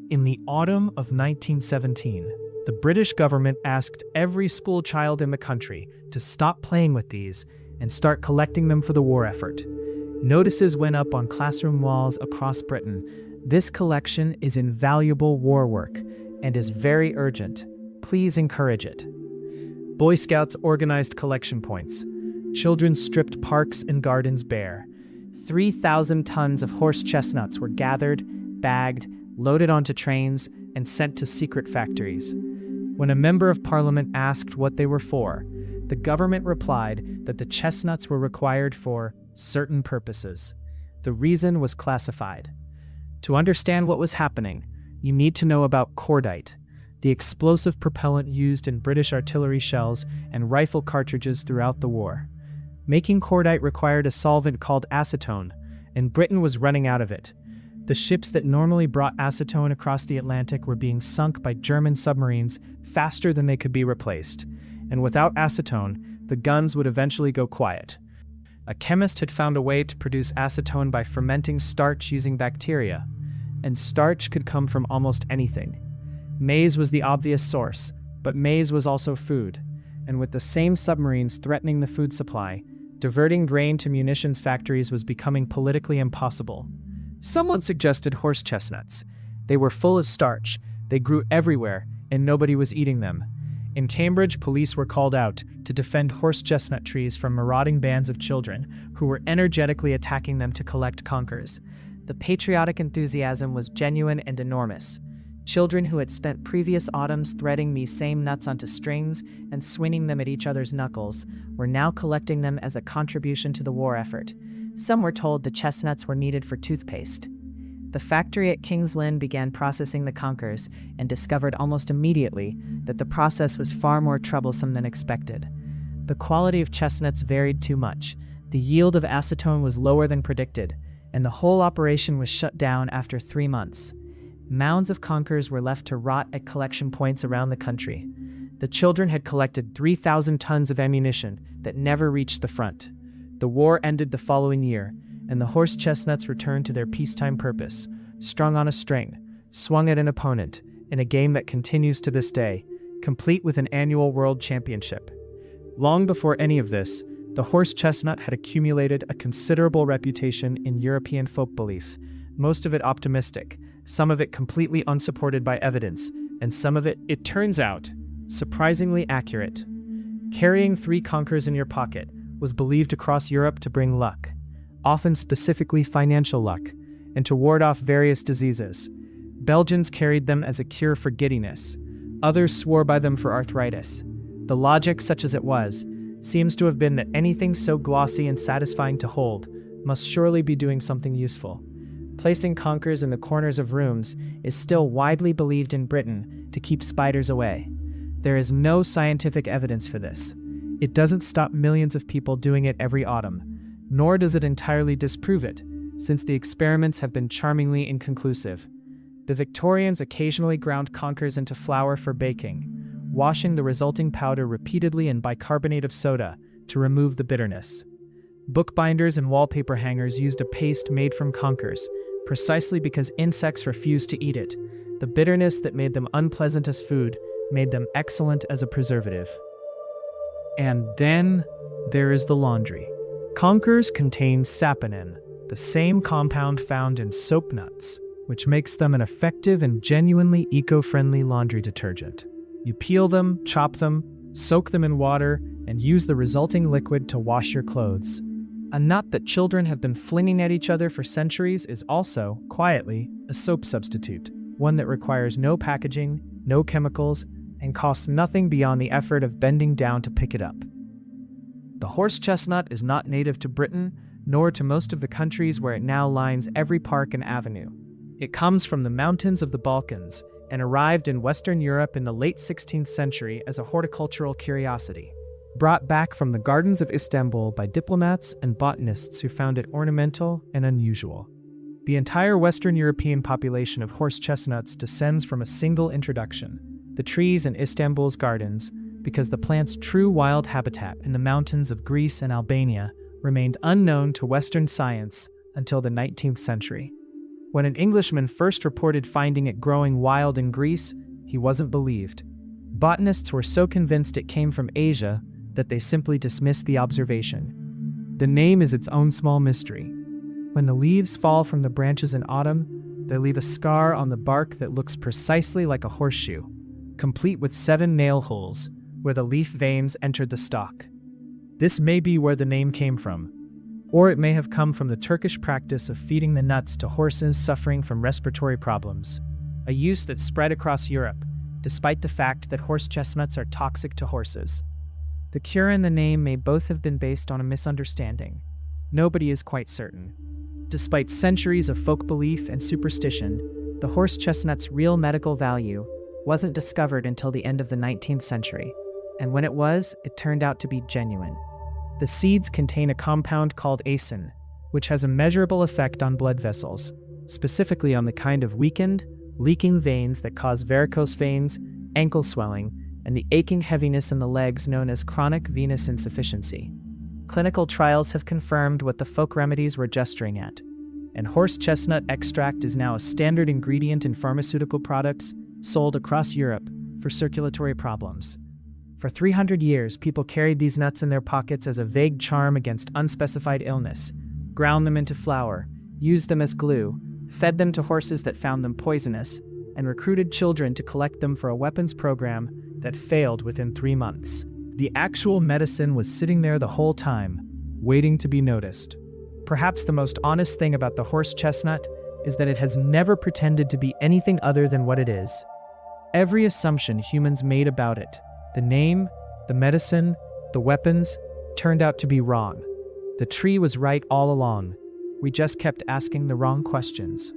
In the autumn of 1917, the British government asked every schoolchild in the country to stop playing with these and start collecting them for the war effort. Notices went up on classroom walls across Britain. This collection is invaluable war work and is very urgent. Please encourage it. Boy Scouts organized collection points. Children stripped parks and gardens bare. 3,000 tons of horse chestnuts were gathered, bagged, loaded onto trains, and sent to secret factories. When a member of parliament asked what they were for, the government replied that the chestnuts were required for certain purposes. The reason was classified. To understand what was happening, you need to know about cordite, the explosive propellant used in British artillery shells and rifle cartridges throughout the war. Making cordite required a solvent called acetone, and Britain was running out of it. The ships that normally brought acetone across the Atlantic were being sunk by German submarines faster than they could be replaced, and without acetone, the guns would eventually go quiet. A chemist had found a way to produce acetone by fermenting starch using bacteria, and starch could come from almost anything. Maize was the obvious source, but maize was also food, and with the same submarines threatening the food supply, diverting grain to munitions factories was becoming politically impossible. Someone suggested horse chestnuts. They were full of starch, they grew everywhere, and nobody was eating them. In Cambridge, police were called out to defend horse chestnut trees from marauding bands of children who were energetically attacking them to collect conkers. The patriotic enthusiasm was genuine and enormous. Children who had spent previous autumns threading these same nuts onto strings and swinging them at each other's knuckles were now collecting them as a contribution to the war effort. Some were told the chestnuts were needed for toothpaste. The factory at King's Lynn began processing the conkers and discovered almost immediately that the process was far more troublesome than expected. The quality of chestnuts varied too much, the yield of acetone was lower than predicted, and the whole operation was shut down after 3 months. Mounds of conkers were left to rot at collection points around the country. The children had collected 3,000 tons of ammunition that never reached the front. The war ended the following year, and the horse chestnuts returned to their peacetime purpose, strung on a string, swung at an opponent, in a game that continues to this day, complete with an annual world championship. Long before any of this, the horse chestnut had accumulated a considerable reputation in European folk belief, most of it optimistic, some of it completely unsupported by evidence, and some of it, it turns out, surprisingly accurate. Carrying 3 conkers in your pocket was believed across Europe to bring luck, often specifically financial luck, and to ward off various diseases. Belgians carried them as a cure for giddiness. Others swore by them for arthritis. The logic, such as it was, seems to have been that anything so glossy and satisfying to hold must surely be doing something useful. Placing conkers in the corners of rooms is still widely believed in Britain to keep spiders away. There is no scientific evidence for this. It doesn't stop millions of people doing it every autumn, nor does it entirely disprove it, since the experiments have been charmingly inconclusive. The Victorians occasionally ground conkers into flour for baking, washing the resulting powder repeatedly in bicarbonate of soda to remove the bitterness. Bookbinders and wallpaper hangers used a paste made from conkers, precisely because insects refused to eat it. The bitterness that made them unpleasant as food made them excellent as a preservative. And then there is the laundry. Conkers contain saponin, the same compound found in soap nuts, which makes them an effective and genuinely eco-friendly laundry detergent. You peel them, chop them, soak them in water, and use the resulting liquid to wash your clothes. A nut that children have been flinging at each other for centuries is also, quietly, a soap substitute, one that requires no packaging, no chemicals, and costs nothing beyond the effort of bending down to pick it up. The horse chestnut is not native to Britain, nor to most of the countries where it now lines every park and avenue. It comes from the mountains of the Balkans and arrived in Western Europe in the late 16th century as a horticultural curiosity, brought back from the gardens of Istanbul by diplomats and botanists who found it ornamental and unusual. The entire Western European population of horse chestnuts descends from a single introduction, the trees in Istanbul's gardens, because the plant's true wild habitat in the mountains of Greece and Albania remained unknown to Western science until the 19th century. When an Englishman first reported finding it growing wild in Greece, he wasn't believed. Botanists were so convinced it came from Asia that they simply dismissed the observation. The name is its own small mystery. When the leaves fall from the branches in autumn, they leave a scar on the bark that looks precisely like a horseshoe, complete with 7 nail holes where the leaf veins entered the stalk. This may be where the name came from, or it may have come from the Turkish practice of feeding the nuts to horses suffering from respiratory problems, a use that spread across Europe, despite the fact that horse chestnuts are toxic to horses. The cure and the name may both have been based on a misunderstanding. Nobody is quite certain. Despite centuries of folk belief and superstition, the horse chestnut's real medical value wasn't discovered until the end of the 19th century, and when it was, it turned out to be genuine. The seeds contain a compound called acin, which has a measurable effect on blood vessels, specifically on the kind of weakened, leaking veins that cause varicose veins, ankle swelling, and the aching heaviness in the legs known as chronic venous insufficiency. Clinical trials have confirmed what the folk remedies were gesturing at, and horse chestnut extract is now a standard ingredient in pharmaceutical products sold across Europe for circulatory problems. For 300 years, people carried these nuts in their pockets as a vague charm against unspecified illness, ground them into flour, used them as glue, fed them to horses that found them poisonous, and recruited children to collect them for a weapons program that failed within 3 months. The actual medicine was sitting there the whole time, waiting to be noticed. Perhaps the most honest thing about the horse chestnut is that it has never pretended to be anything other than what it is. Every assumption humans made about it, the name, the medicine, the weapons, turned out to be wrong. The tree was right all along. We just kept asking the wrong questions.